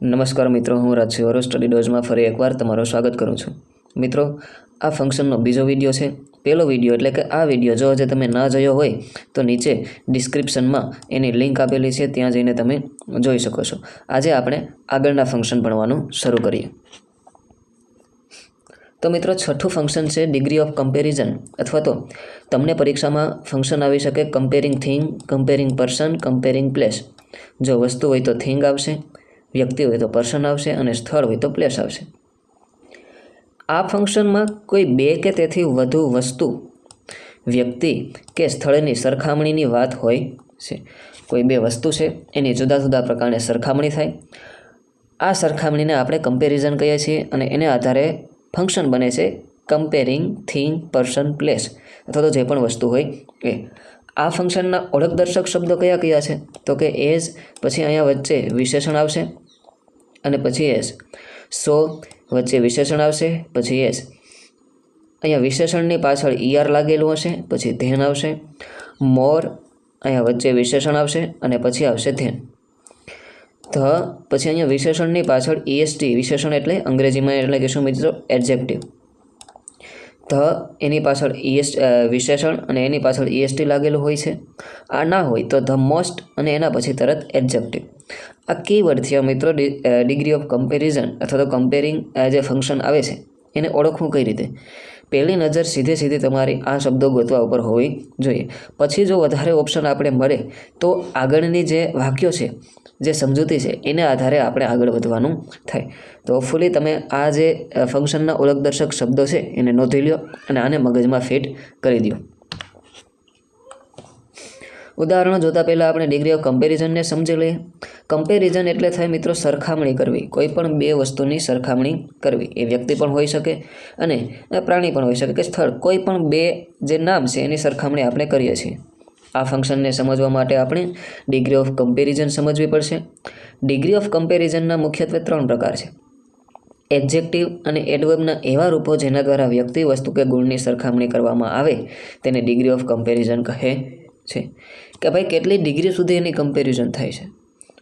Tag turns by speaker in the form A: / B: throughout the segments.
A: નમસ્કાર મિત્રો, હું રાજ સેવરો સ્ટડી ડોઝમાં ફરી એકવાર તમારું સ્વાગત કરું છું। મિત્રો, આ ફંક્શનનો બીજો વિડીયો છે। પહેલો વિડીયો એટલે કે આ વિડીયો જો હજે તમે ના જોયો હોય તો નીચે ડિસ્ક્રિપ્શનમાં એની લિંક આપેલી છે, ત્યાં જઈને તમે જોઈ શકો છો। આજે આપણે આગળના ફંક્શન ભણવાનું શરૂ કરીએ। તો મિત્રો, છઠ્ઠું ફંક્શન છે ડિગ્રી ઓફ કમ્પેરિઝન, અથવા તો તમને પરીક્ષામાં ફંક્શન આવી શકે comparing thing, comparing person, comparing place. જો વસ્તુ હોય તો થિંગ આવશે, વ્યક્તિ હોય તો પર્સન આવશે અને સ્થળ હોય તો પ્લેસ આવશે। આ ફંક્શનમાં કોઈ બે કે તેથી વધુ વસ્તુ, વ્યક્તિ કે સ્થળની સરખામણીની વાત હોય છે। કોઈ બે વસ્તુ છે એની જુદા જુદા પ્રકારે સરખામણી થાય, આ સરખામણીને આપણે કમ્પેરિઝન કહીએ છીએ અને એને આધારે ફંક્શન બને છે કમ્પેરિંગ થિંગ, પર્સન, પ્લેસ, અથવા તો જે પણ વસ્તુ હોય એ। આ ફંક્શનના ઓળખદર્શક શબ્દો કયા કયા છે તો કે એઝ, પછી અહીંયા વચ્ચે વિશેષણ આવશે અને પછી એઝ, સો વચ્ચે વિશેષણ આવશે પછી એઝ, અહીંયા વિશેષણની પાછળ ઈઆર લાગેલું હશે પછી ધેન આવશે, મોર અહીંયા વચ્ચે વિશેષણ આવશે અને પછી આવશે ધેન, ધ પછી અહીંયા વિશેષણની પાછળ ઈએસટી, વિશેષણ એટલે અંગ્રેજીમાં એટલે કે શું મિત્રો, એડજેક્ટિવ, ધ એની પાછળ વિશેષણ અને એની પાછળ ઈએસટી લાગેલું હોય છે। આ ના હોય તો ધ મોસ્ટ અને એના પછી તરત એડજેક્ટિવ। આ કીવર્ડ થયા મિત્રો ડિગ્રી ઓફ કમ્પેરિઝન અથવા તો કમ્પેરિંગ જે ફંક્શન આવે છે એને ઓળખવું કઈ રીતે। પહેલી નજર સીધી તમારી આ શબ્દો ગોતવા ઉપર હોવી જોઈએ, પછી જો વધારે ઓપ્શન આપણે મળે તો આગળની જે વાક્યો છે, જે સમજૂતી છે, એને આધારે આપણે આગળ વધવાનું થાય। તો હોપફુલી તમે આ જે ફંક્શનના ઓળખદર્શક શબ્દો છે એને નોંધી લો અને આને મગજમાં ફિટ કરી દો। ઉદાહરણો જોતા પહેલાં આપણે ડિગ્રી ઓફ કમ્પેરિઝનને સમજી લઈએ। કમ્પેરિઝન એટલે થાય મિત્રો સરખામણી કરવી, કોઈ પણ બે વસ્તુની સરખામણી કરવી। એ વ્યક્તિ પણ હોઈ શકે અને પ્રાણી પણ હોઈ શકે કે સ્થળ, કોઈ પણ બે જે નામ છે એની સરખામણી આપણે કરીએ છીએ। આ ફંક્શનને સમજવા માટે આપણે ડિગ્રી ઓફ કમ્પેરિઝન સમજવી પડશે। ડિગ્રી ઓફ કમ્પેરિઝનના મુખ્યત્વે ત્રણ પ્રકાર છે: એડજેક્ટિવ અને એડવર્બના એવા રૂપો જેના દ્વારા વ્યક્તિ, વસ્તુ કે ગુણની સરખામણી કરવામાં આવે તેને ડિગ્રી ઓફ કમ્પેરિઝન કહે છે। કે ભાઈ કેટલી ડિગ્રી સુધી એની કમ્પેરિઝન થાય છે।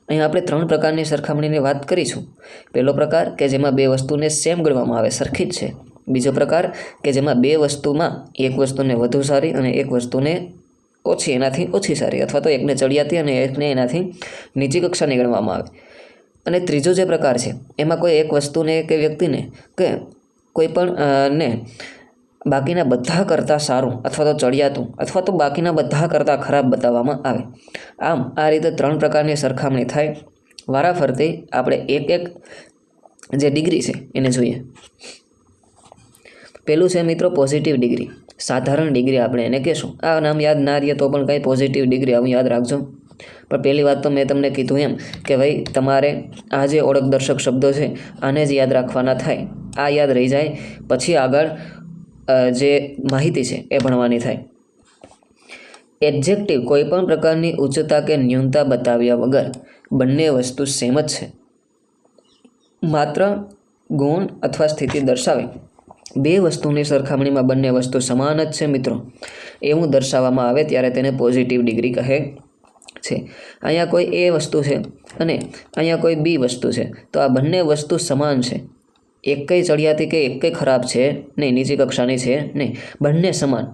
A: અહીં આપણે ત્રણ પ્રકારની સરખામણીની વાત કરીશું। પહેલો પ્રકાર કે જેમાં બે વસ્તુને સેમ ગણવામાં આવે, સરખી જ છે। બીજો પ્રકાર કે જેમાં બે વસ્તુમાં એક વસ્તુને વધુ સારી અને એક વસ્તુને ઓછી, એનાથી ઓછી સારી, અથવા તો એકને ચડિયાતી અને એકને એનાથી નીચી કક્ષાની ગણવામાં આવે। અને ત્રીજો જે પ્રકાર છે એમાં કોઈ એક વસ્તુને કે વ્યક્તિને કે કોઈ પણ ને બાકીના બધા કરતાં સારું અથવા તો ચડિયાતું અથવા તો બાકીના બધા કરતાં ખરાબ બતાવવામાં આવે। આમ આ રીતે ત્રણ પ્રકારની સરખામણી થાય। વારાફરતી આપણે એક એક જે ડિગ્રી છે એને જોઈએ। પેલું છે મિત્રો પોઝિટિવ ડિગ્રી, સાધારણ ડિગ્રી આપણે એને કહેશું। આ નામ યાદ ના રહીએ તો પણ કંઈ પોઝિટિવ ડિગ્રી આવું યાદ રાખજો। પણ પહેલી વાત તો મેં તમને કીધું એમ કે ભાઈ તમારે આ જે ઓળખદર્શક શબ્દો છે આને જ યાદ રાખવાના થાય। આ યાદ રહી જાય પછી આગળ જે માહિતી છે એ ભણવાની થાય। એડજેક્ટિવ કોઈ પણ પ્રકારની ઉચ્ચતા કે ન્યૂનતા બતાવ્યા વગર બંને વસ્તુ સેમ જ છે, માત્ર ગુણ અથવા સ્થિતિ દર્શાવે। બે વસ્તુની સરખામણીમાં બંને વસ્તુ સમાન જ છે મિત્રો, એવું દર્શાવવામાં આવે ત્યારે તેને પોઝિટિવ ડિગ્રી કહે છે। અહીંયા કોઈ એ વસ્તુ છે અને અહીંયા કોઈ બી વસ્તુ છે, તો આ બંને વસ્તુ સમાન છે, એક કઈ ચડિયાતી કે એક કઈ ખરાબ છે નહીં, નીચી કક્ષાની છે નહીં, બંને સમાન,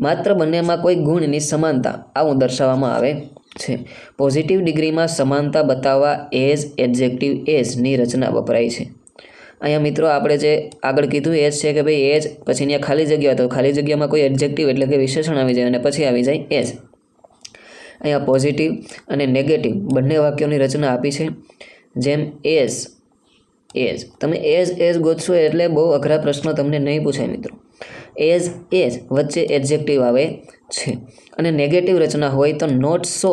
A: માત્ર બંનેમાં કોઈ ગુણની સમાનતા આવું દર્શાવવામાં આવે છે। પોઝિટિવ ડિગ્રીમાં સમાનતા બતાવવા એઝ, એડજેક્ટિવ એઝની રચના વપરાય છે। અહીંયા મિત્રો આપણે જે આગળ કીધું એઝ છે કે ભાઈ એઝ, પછી અહીંયા ખાલી જગ્યા, તો ખાલી જગ્યામાં કોઈ એડજેક્ટિવ એટલે કે વિશેષણ આવી જાય અને પછી આવી જાય એઝ। અહીંયા પોઝિટિવ અને નેગેટિવ બંને વાક્યોની રચના આપી છે, જેમ એઝ, તમે એઝ ગોતશો એટલે બહુ અઘરા પ્રશ્નો તમને નહીં પૂછાય મિત્રો। એઝ વચ્ચે એડજેક્ટિવ આવે છે અને નેગેટિવ રચના હોય તો નોટ સો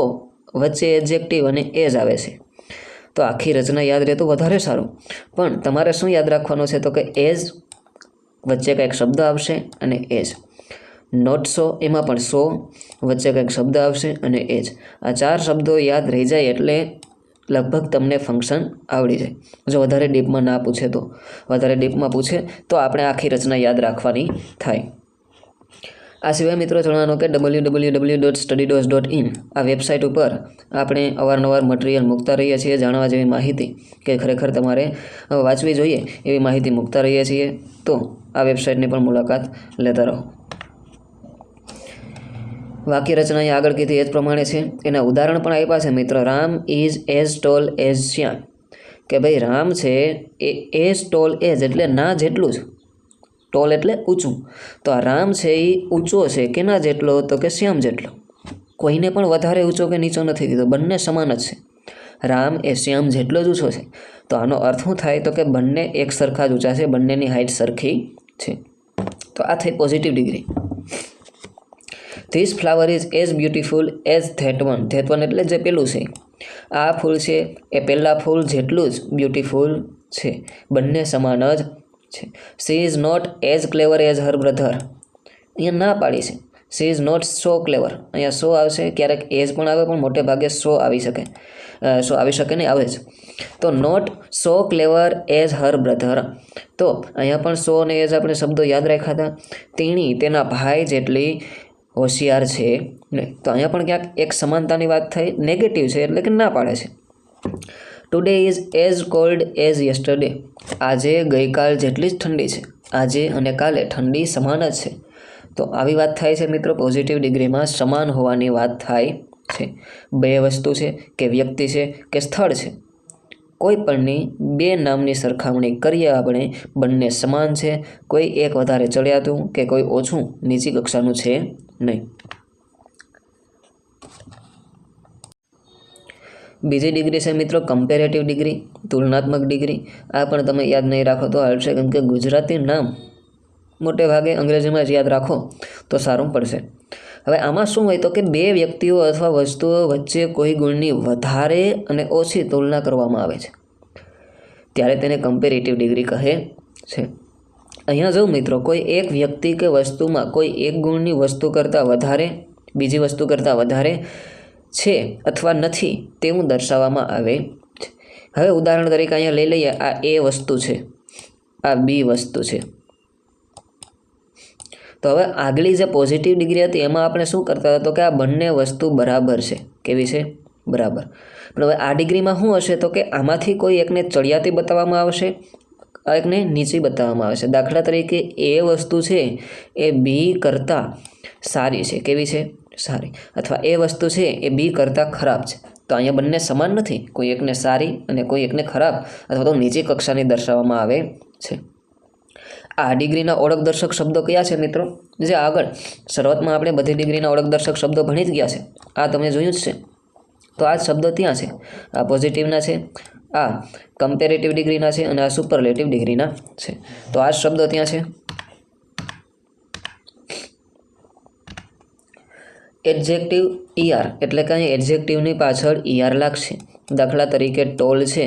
A: વચ્ચે એડજેક્ટિવ અને એઝ આવે છે। તો આખી રચના યાદ રહે તો વધારે સારું, પણ તમારે શું યાદ રાખવાનું છે તો કે એઝ વચ્ચે કંઈક શબ્દ આવશે અને એઝ, નોટ સો એમાં પણ સો વચ્ચે કંઈક શબ્દ આવશે અને એઝ। આ ચાર શબ્દો યાદ રહી જાય એટલે લગભગ તમને ફંક્શન આવડી જાય। જો વધારે ડીપમાં ના પૂછે તો, વધારે ડીપમાં પૂછે તો આપણે આખી રચના યાદ રાખવાની થાય। આ સિવાય મિત્રો જણાવવાનું કે www.studydos.in આ વેબસાઇટ ઉપર આપણે અવારનવાર મટીરિયલ મૂકતા રહીએ છીએ, જાણવા જેવી માહિતી કે ખરેખર તમારે વાંચવી જોઈએ એવી માહિતી મૂકતા રહીએ છીએ, તો આ વેબસાઇટની પણ મુલાકાત લેતા રહો. વાક્ય રચના અહીં આગળ કીધી એ જ પ્રમાણે છે. એના ઉદાહરણ પણ આપ્યા છે મિત્રો. Ram is as tall as Shyam, કે ભાઈ રામ છે એ એઝ ટોલ એઝ એટલે ના જેટલું જ, ટોલ એટલે ઊંચું, તો આ રામ છે એ ઊંચો છે કેના જેટલો, તો કે શ્યામ જેટલો. કોઈને પણ વધારે ઊંચો કે નીચો નથી કીધો, બંને સમાન જ છે. રામ એ શ્યામ જેટલો જ ઊંચો છે. તો આનો અર્થ શું થાય, તો કે બંને એક સરખા જ ઊંચા છે, બંનેની હાઇટ સરખી છે. તો આ થઈ positive degree. This flower is as beautiful as that one. That one એટલે જે પેલું છે. આ ફૂલ છે એ પહેલાં ફૂલ જેટલું જ બ્યુટીફુલ છે, બંને સમાન જ છે. She is not as clever as her brother. અહીંયા ના પાડી છે. She is not so clever. અહીંયા સો આવશે, ક્યારેક એઝ પણ આવે, પણ મોટે ભાગે સો આવી શકે. સો આવી શકે નહીં, આવે જ. તો not so clever as her brother. તો અહીંયા પણ સો અને એઝ આપણે શબ્દો યાદ રાખ્યા હતા. તેણી તેના ભાઈ જેટલી હોશિયાર છે નહીં. તો અહીંયા પણ ક્યાંક એક સમાનતાની વાત થઈ, નેગેટિવ છે એટલે કે ના પાડે છે. Today is as cold as yesterday. આજે ગઈકાલ જેટલી જ ઠંડી છે. આજે અને કાલે ઠંડી સમાન જ છે. તો આવી વાત થાય છે મિત્રો. પોઝિટિવ ડિગ્રીમાં સમાન હોવાની વાત થાય છે. બે વસ્તુ છે કે વ્યક્તિ છે કે સ્થળ છે, કોઈ પણની બે નામની સરખામણી કરીએ આપણે, બંને સમાન છે. કોઈ એક વધારે ચડિયાતું કે કોઈ ઓછું નીચી કક્ષાનું છે નહીં. બીજી ડિગ્રી છે મિત્રો કમ્પેરેટિવ ડિગ્રી, તુલનાત્મક ડિગ્રી. આ પણ તમે યાદ નહીં રાખો તો હાલશે, કેમ કે ગુજરાતી નામ મોટે ભાગે અંગ્રેજીમાં જ યાદ રાખો તો સારું પડશે. હવે આમાં શું હોય તો કે બે વ્યક્તિઓ અથવા વસ્તુઓ વચ્ચે કોઈ ગુણની વધારે અને ઓછી તુલના કરવામાં આવે છે, ત્યારે તેને કમ્પેરેટિવ ડિગ્રી કહે છે. અહીંયા જો મિત્રો કોઈ એક વ્યક્તિ કે વસ્તુમાં કોઈ એક ગુણની વસ્તુ કરતાં વધારે, બીજી વસ્તુ કરતાં વધારે છે અથવા નથી તેવું દર્શાવવામાં આવે છે. હવે ઉદાહરણ તરીકે અહીંયા લઈ લઈએ, આ એ વસ્તુ છે, આ બી વસ્તુ છે. તો હવે આગલી જે પોઝિટિવ ડિગ્રી હતી એમાં આપણે શું કરતા હતા, તો કે આ બંને વસ્તુ બરાબર છે. કેવી છે? બરાબર. પણ હવે આ ડિગ્રીમાં શું હશે, તો કે આમાંથી કોઈ એકને ચડિયાતી બતાવવામાં આવશે, એકને નીચી બતાવવામાં આવશે. દાખલા તરીકે એ વસ્તુ છે એ બી કરતાં સારી છે. કેવી છે? સારી. અથવા એ વસ્તુ છે એ બી કરતાં ખરાબ છે. તો અહીંયા બંને સમાન નથી, કોઈ એકને સારી અને કોઈ એકને ખરાબ અથવા તો નીચી કક્ષાની દર્શાવવામાં આવે છે. આ ડિગ્રીના ઓળખદર્શક શબ્દો કયા છે મિત્રો? જે આગળ શરૂઆતમાં આપણે બધી ડિગ્રીના ઓળખદર્શક શબ્દો ભણી જ ગયા છે. આ તમે જોયું જ છે. તો આ શબ્દો ત્યાં છે. આ પોઝિટિવના છે, આ કમ્પેરેટિવ ડિગ્રીના છે અને આ સુપરલેટિવ ડિગ્રીના છે. તો આ શબ્દો ત્યાં છે. એડજેક્ટિવ ER એટલે કે અહીં એડજેક્ટિવની પાછળ ER લાગશે. દાખલા તરીકે ટોલ છે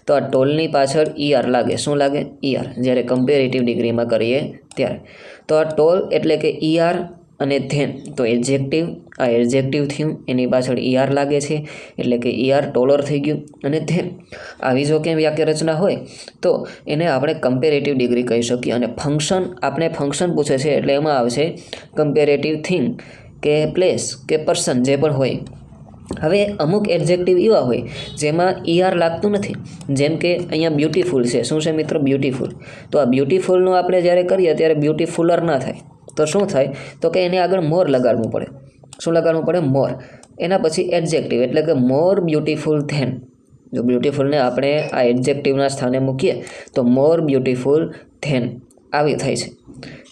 A: તો આ ટોલની પાછળ ER લાગે. શું લાગે? ER. જ્યારે કમ્પેરેટિવ ડિગ્રીમાં કરીએ ત્યારે. તો આ ટોલ એટલે કે ER અને ધેન, તો એડજેક્ટિવ, આ એડજેક્ટિવ થયું, એની પાછળ ER લાગે છે એટલે કે ER ટોલર થઈ ગયું. અને ધેન આવી જો ક્યાંય વાક્ય રચના હોય તો એને આપણે કમ્પેરેટિવ ડિગ્રી કહી શકીએ. અને ફંક્શન, આપણે ફંક્શન પૂછે છે એટલે એમાં આવશે કમ્પેરેટિવ થિંગ કે પ્લેસ કે પર્સન, જે પણ હોય. હવે અમુક એડજેક્ટિવ એવા હોય જેમાં ER લાગતું નથી, જેમ કે અહીંયા બ્યુટીફુલ છે. શું છે મિત્રો? બ્યુટીફુલ. તો આ બ્યુટીફુલનું આપણે જ્યારે કરીએ ત્યારે બ્યુટીફુલર ના થાય. તો શું થાય, તો કે એને આગળ મોર લગાડવું પડે. શું લગાડવું પડે? મોર. એના પછી એડજેક્ટિવ એટલે કે મોર બ્યુટીફુલ ધેન. જો બ્યુટીફુલને આપણે આ એડજેક્ટિવના સ્થાને મૂકીએ તો મોર બ્યુટીફુલ ધેન આવી થાય છે.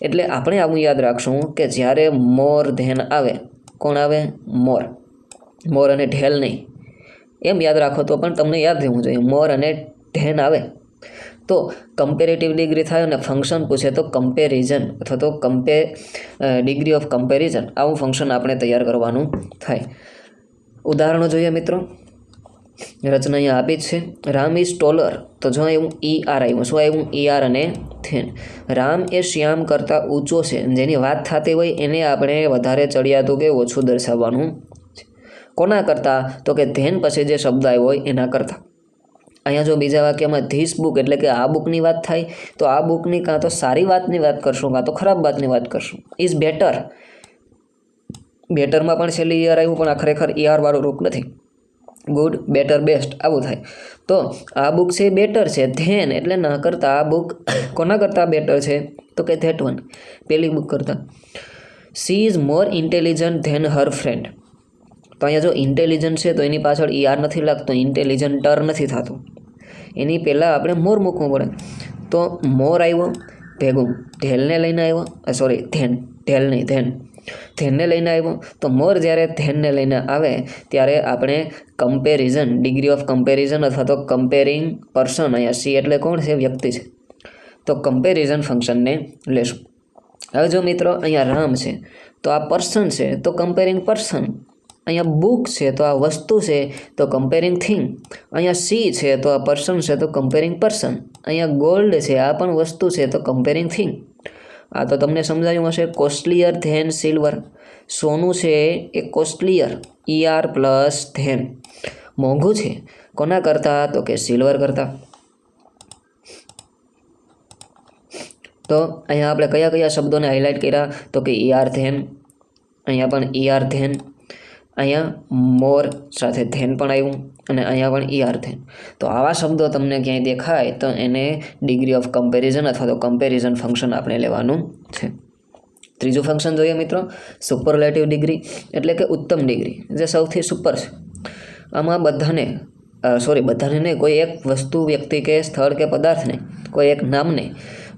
A: એટલે આપણે આવું યાદ રાખશું કે જ્યારે મોર ધેન આવે, કોણ આવે? મોર. મોર અને ઢેલ નહીં, એમ યાદ રાખો તો પણ તમને યાદ રહેવું જોઈએ. મોર અને ધેન આવે તો કમ્પેરેટિવ ડિગ્રી થાય. અને ફંક્શન પૂછે તો કમ્પેરિઝન અથવા તો ડિગ્રી ઓફ કમ્પેરિઝન, આવું ફંક્શન આપણે તૈયાર કરવાનું થાય. ઉદાહરણો જોઈએ મિત્રો. રચના અહીંયા આપી જ છે. Ram is taller. તો જો એવું ER આવ્યું. શું આવ્યું? ER અને ધેન. રામ એ શ્યામ કરતાં ઊંચો છે. જેની વાત થતી હોય એને આપણે વધારે ચડિયાતું કે ઓછું દર્શાવવાનું. કોના કરતાં? તો કે ધેન પછી જે શબ્દ આવ્યો હોય એના કરતાં. અહીંયા જો બીજા વાક્યમાં ધીસ બુક એટલે કે આ બુકની વાત થાય તો આ બુકની કાં તો સારી વાતની વાત કરશું કાં તો ખરાબ વાતની વાત કરશું. ઇઝ બેટર બેટરમાં પણ છેલ્લે ER આવ્યું, પણ આ ખરેખર ER વાળું રૂપ નથી. ગુડ, બેટર, બેસ્ટ આવું થાય. તો આ બુક છે બેટર છે, ધેન એટલે ના કરતાં આ બુક કોના કરતાં બેટર છે? તો કે ધેટ વન, પેલી બુક કરતાં. She is more intelligent than her friend. તો અહીંયા જો ઇન્ટેલિજન્ટ છે તો એની પાછળ ER નથી લાગતો, ઇન્ટેલિજન્ટર નથી થતું. એની પહેલાં આપણે મોર મૂકવું પડે. તો મોર આવ્યો ભેગું ઢેલને લઈને આવ્યો, સોરી ધેન, ઢેલ નહીં ધેન, ધેનને લઈને આવ્યો. તો મોર જ્યારે ધેનને લઈને આવે ત્યારે આપણે કમ્પેરિઝન, ડિગ્રી ઓફ કમ્પેરિઝન અથવા તો કમ્પેરિંગ પર્સન, અહીંયા સી એટલે કોણ છે? વ્યક્તિ છે. તો કમ્પેરિઝન ફંક્શનને લેશું. હવે જો મિત્રો અહીંયા રામ છે તો આ પર્સન છે, તો કમ્પેરિંગ પર્સન. અહીંયા બુક છે તો આ વસ્તુ છે, તો કમ્પેરિંગ થિંગ. અહીંયા સી છે તો આ પર્સન છે, તો કમ્પેરિંગ પર્સન. અહીંયા ગોલ્ડ છે, આ પણ વસ્તુ છે, તો કમ્પેરિંગ થિંગ. આ તો તમને સમજાયું હશે. કોસ્ટલીયર ધેન સિલ્વર, સોનું છે એ કોસ્ટલીયર, ER પ્લસ ધેન. મોંઘું છે કોના કરતાં? તો કે સિલ્વર કરતાં. તો અહીંયા આપણે કયા કયા શબ્દોને હાઇલાઇટ કર્યા? તો કે ER ધેન, અહીંયા પણ ER ધેન, અહીંયા મોર સાથે ધેન પણ આવ્યું, અને અહીંયા પણ ER ધેન. તો આવા શબ્દો તમને ક્યાંય દેખાય તો એને ડિગ્રી ઓફ કમ્પેરિઝન અથવા તો કમ્પેરિઝન ફંક્શન આપણે લેવાનું છે. ત્રીજું ફંક્શન જોઈએ મિત્રો, સુપરલેટિવ ડિગ્રી એટલે કે ઉત્તમ ડિગ્રી, જે સૌથી સુપર છે. આમાં બધાને નહીં, કોઈ એક વસ્તુ, વ્યક્તિ કે સ્થળ કે પદાર્થને, કોઈ એક નામને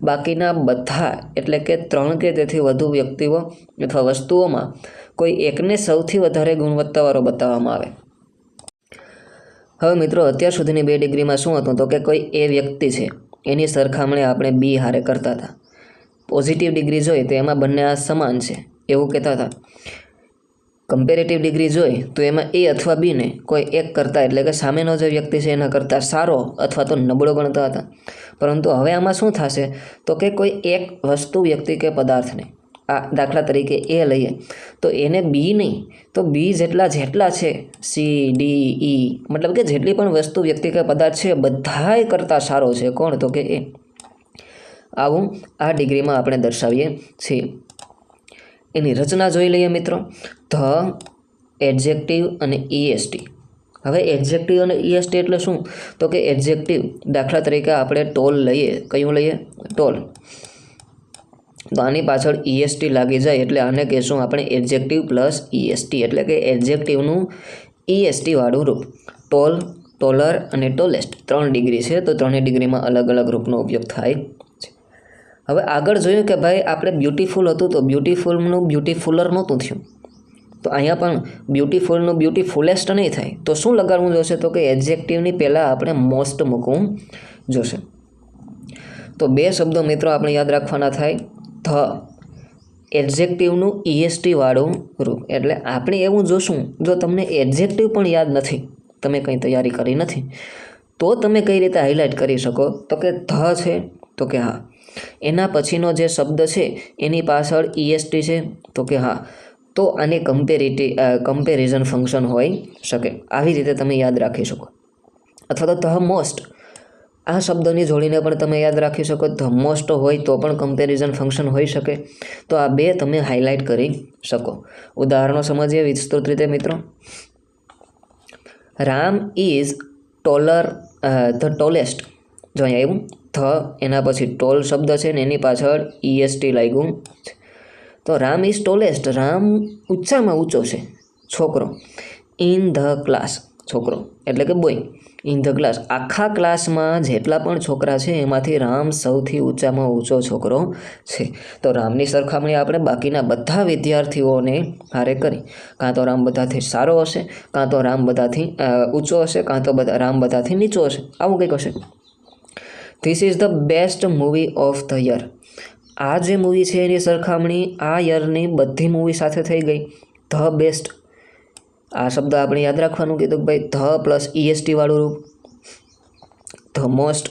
A: બાકીના બધા એટલે કે 3 કે તેથી વધુ વ્યક્તિઓ અથવા વસ્તુઓમાં કોઈ એકને સૌથી વધારે ગુણવત્તાવાળો બતાવવામાં આવે. હવે મિત્રો અત્યાર સુધીની 2 ડિગ્રીમાં શું હતું? તો કે કોઈ એ વ્યક્તિ છે એની સરખામણી આપણે બી હારે કરતા હતા. પોઝિટિવ ડિગ્રી જોઈ તો એમાં બંને આ સમાન છે એવું કહેતા હતા. કમ્પેરેટિવ ડિગ્રી જોઈ તો એમાં એ અથવા બીને કોઈ એક કરતાં એટલે કે સામેનો જે વ્યક્તિ છે એના કરતાં સારો અથવા તો નબળો ગણતા હતા. પરંતુ હવે આમાં શું થશે? તો કે કોઈ એક વસ્તુ, વ્યક્તિ કે પદાર્થને, આ દાખલા તરીકે એ લઈએ તો એને બી નહીં, તો બી જેટલા છે સી, ડી, ઈ, મતલબ કે જેટલી પણ વસ્તુ, વ્યક્તિ કે પદાર્થ છે બધાય કરતાં સારો છે. કોણ? તો કે એ. આવું આ ડિગ્રીમાં આપણે દર્શાવીએ છીએ. એની રચના જોઈ લઈએ મિત્રો. ધ, એડજેક્ટિવ અને EST. હવે એડજેક્ટિવ અને EST એટલે શું? તો કે એડજેક્ટિવ, દાખલા તરીકે આપણે ટોલ લઈએ. કયું લઈએ? ટોલ. તો આની પાછળ EST લાગી જાય એટલે આને કહેશું આપણે એડજેક્ટિવ પ્લસ EST, એટલે કે એડજેક્ટિવનું EST વાળું રૂપ. ટોલ, ટોલર અને ટોલેસ્ટ 3 ડિગ્રી છે, તો 3 ડિગ્રીમાં અલગ અલગ રૂપનો ઉપયોગ થાય છે. હવે આગળ જોયું કે ભાઈ આપણે બ્યુટીફુલ હતું તો બ્યુટીફુલનું બ્યુટીફુલર નહોતું થયું. તો અહીંયા પણ બ્યુટીફુલનું બ્યુટીફુલેસ્ટ નહીં થાય. તો શું લગાડવું જોશે? તો કે એડજેક્ટિવની પહેલાં આપણે મોસ્ટ મૂકવું જોશે. તો 2 શબ્દો મિત્રો આપણે યાદ રાખવાના થાય. ધ, એડજેક્ટિવનું EST વાળું રૂપ. એટલે આપણે એવું જોશું, જો તમને એડજેક્ટિવ પણ યાદ નથી, તમે કંઈ તૈયારી કરી નથી, તો તમે કઈ રીતે હાઇલાઇટ કરી શકો? તો કે ધ છે તો કે હા, એના પછીનો જે શબ્દ છે એની પાછળ EST છે તો કે હા, તો આને કમ્પેરિઝન ફંક્શન હોઈ શકે. આવી રીતે તમે યાદ રાખી શકો. અથવા તો ધ મોસ્ટ, આ શબ્દની જોડીને પણ તમે યાદ રાખી શકો. ધ મોસ્ટ હોય તો પણ કમ્પેરિઝન ફંક્શન હોઈ શકે. તો આ 2 તમે હાઇલાઇટ કરી શકો. ઉદાહરણો સમજીએ વિસ્તૃત રીતે મિત્રો. Ram is taller, the tallest. જો અહીંયા એવું ધ, એના પછી ટોલ શબ્દ છે ને એની પાછળ EST લાગ્યું. તો રામ ઇઝ ટોલેસ્ટ, રામ ઊંચામાં ઊંચો છે, છોકરો. ઇન ધ ક્લાસ, છોકરો એટલે કે બોય. ઇન ધ ક્લાસ, આખા ક્લાસમાં જેટલા પણ છોકરા છે એમાંથી રામ સૌથી ઊંચામાં ઊંચો છોકરો છે. તો રામની સરખામણી આપણે બાકીના બધા વિદ્યાર્થીઓને હારે કરી. કાં તો રામ બધાથી સારો હશે, કાં તો રામ બધાથી ઊંચો હશે, કાં તો રામ બધાથી નીચો હશે, આવું કંઈક હશે. This is the best movie of the year. આ જે મૂવી છે એની સરખામણી આ યરની બધી મૂવી સાથે થઈ ગઈ. ધ બેસ્ટ, આ શબ્દ આપણે યાદ રાખવાનું કીધું કે ભાઈ ધ પ્લસ EST વાળું રૂપ. The most,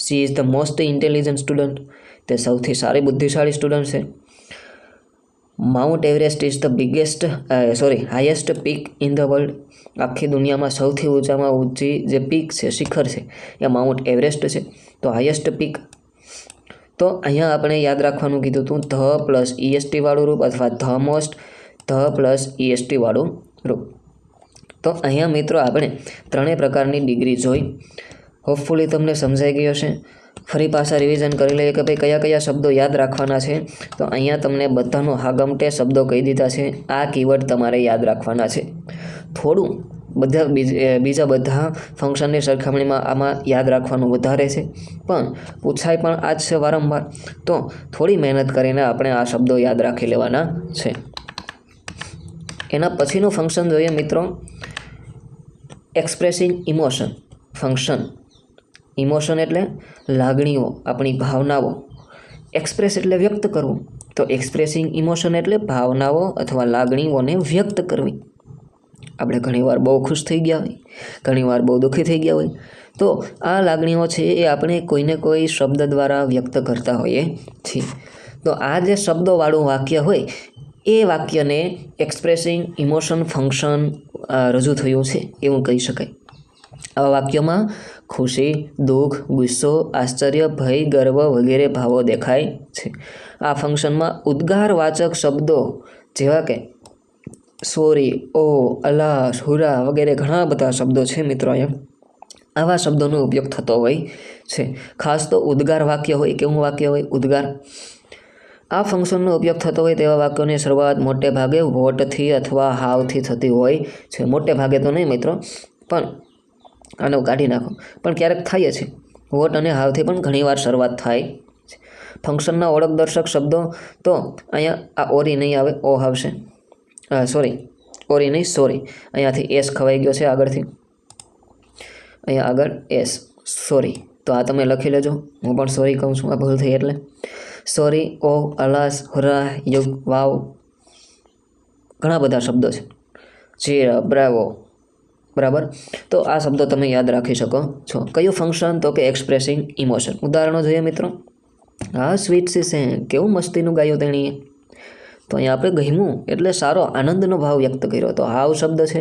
A: she is the most intelligent student, તે સૌથી સારી બુદ્ધિશાળી સ્ટુડન્ટ છે. Mount Everest is the biggest highest peak in the world. આખી દુનિયામાં સૌથી ઊંચામાં ઊંચી જે પીક છે, શિખર છે, એ માઉન્ટ એવરેસ્ટ છે. તો હાઈએસ્ટ પીક. તો અહીંયા આપણે યાદ રાખવાનું કીધું હતું ધ પ્લસ EST વાળું રૂપ અથવા the most, the plus EST વાળું રૂપ. તો અહીંયા મિત્રો આપણે ત્રણેય પ્રકારની ડિગ્રી જોઈ. હોપફુલી તમને સમજાઈ ગઈ હશે. ફરી પાછા રિવિઝન કરી લઈએ કે ભાઈ કયા કયા શબ્દો યાદ રાખવાના છે. તો અહીંયા તમને બધાનો હાગમટે શબ્દો કહી દીધા છે. આ કીવર્ડ તમારે યાદ રાખવાના છે. થોડું બીજા બધા ફંક્શનની સરખામણીમાં આમાં યાદ રાખવાનું વધારે છે, પણ પૂછાય પણ આ જ છે વારંવાર. તો થોડી મહેનત કરીને આપણે આ શબ્દો યાદ રાખી લેવાના છે. એના પછીનું ફંક્શન જોઈએ મિત્રો, એક્સપ્રેસિંગ ઇમોશન ફંક્શન. ઇમોશન એટલે લાગણીઓ, આપણી ભાવનાઓ. એક્સપ્રેસ એટલે વ્યક્ત કરવું. તો એક્સપ્રેસિંગ ઇમોશન એટલે ભાવનાઓ અથવા લાગણીઓને વ્યક્ત કરવી. આપણે ઘણીવાર બહુ ખુશ થઈ ગયા હોય, ઘણીવાર બહુ દુઃખી થઈ ગયા હોય, તો આ લાગણીઓ છે એ આપણે કોઈને કોઈ શબ્દ દ્વારા વ્યક્ત કરતા હોઈએ છીએ. તો આ જે શબ્દોવાળું વાક્ય હોય એ વાક્યને એક્સપ્રેસિંગ ઇમોશન ફંક્શન રજૂ થયું છે એવું કહી શકાય. આવા વાક્યોમાં ખુશી, દુઃખ, ગુસ્સો, આશ્ચર્ય, ભય, ગર્વ વગેરે ભાવો દેખાય છે. આ ફંક્શનમાં ઉદ્ગારવાચક શબ્દો જેવા કે સોરી, ઓ, અલાસ, હુરા વગેરે ઘણા બધા શબ્દો છે મિત્રો. અહીંયા આવા શબ્દોનો ઉપયોગ થતો હોય છે. ખાસ તો ઉદ્ગાર વાક્ય હોય. કેવું વાક્ય હોય? ઉદ્ગાર. આ ફંક્શનનો ઉપયોગ થતો હોય તેવા વાક્યોની શરૂઆત મોટે ભાગે વોટથી અથવા હાવથી થતી હોય છે. મોટે ભાગે તો નહીં મિત્રો, પણ આનો કાઢી નાખો, પણ ક્યારેક થાય છે. વોટ અને હાવથી પણ ઘણીવાર શરૂઆત થાય છે. ફંક્શનના ઓળખદર્શક શબ્દો તો અહીંયા આ ઓરી નહીં આવે, ઓ આવશે. ઓરી નહીં, સોરી. અહીંયાથી એસ ખવાઈ ગયો છે આગળથી. અહીંયા આગળ એસ, સોરી. તો આ તમે લખી લેજો. હું પણ સોરી કહું છું, આ ભૂલ થઈ એટલે. સોરી, ઓ, અલાસ, હુરા, યુગ, વાવ, ઘણા બધા શબ્દો છે. ચીર, બ્રાવો, બરાબર. તો આ શબ્દો તમે યાદ રાખી શકો છો. કયું ફંક્શન? તો કે એક્સપ્રેસિંગ ઇમોશન. ઉદાહરણો જોઈએ મિત્રો. હા, સ્વીટ છે, કેવું મસ્તીનું ગાયું તેણીએ. તો અહીંયા આપણે ગમ્યું એટલે સારો આનંદનો ભાવ વ્યક્ત કર્યો. તો હાવ શબ્દ છે.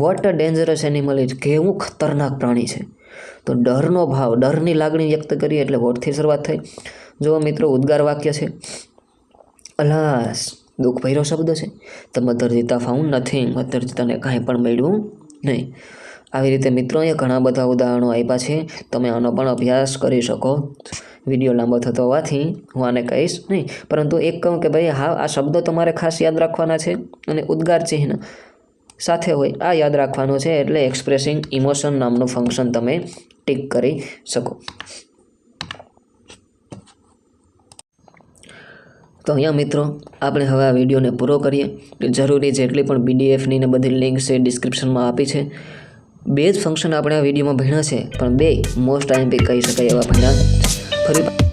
A: What a dangerous animal is, કેવું ખતરનાક પ્રાણી છે. તો ડરનો ભાવ, ડરની લાગણી વ્યક્ત કરી એટલે વોટથી શરૂઆત થઈ. જો મિત્રો ઉદ્ગાર વાક્ય છે. અલાસ, દુઃખ ભર્યો શબ્દ છે. તો મધરજીતા ફાઉન્ડ નથિંગ, મધરજીતાને કાંઈ પણ મળ્યું નહીં. આવી રીતે મિત્રો અહીંયા ઘણા બધા ઉદાહરણો આપ્યા છે. તમે આનો પણ અભ્યાસ કરી શકો. વિડીયો લાંબો થતો હોવાથી હું આને કહીશ નહીં, પરંતુ એક કહું કે ભાઈ હા, આ શબ્દો તમારે ખાસ યાદ રાખવાના છે અને ઉદ્ગાર ચિહ્ન સાથે હોય આ યાદ રાખવાનું છે. એટલે એક્સપ્રેસિંગ ઇમોશન નામનું ફંક્શન તમે ટીક કરી શકો. તો અહીંયા મિત્રો આપણે હવે આ વિડીયોને પૂરો કરીએ. જરૂરી જેટલી પણ PDF ની ને બધી લિંક છે ડિસ્ક્રિપ્શનમાં આપી છે. 2 જ ફંક્શન આપણે આ વિડીયોમાં ભણ્યા છે, પણ 2 મોસ્ટ IMP કહી શકાય એવા ભણ્યા. ફરી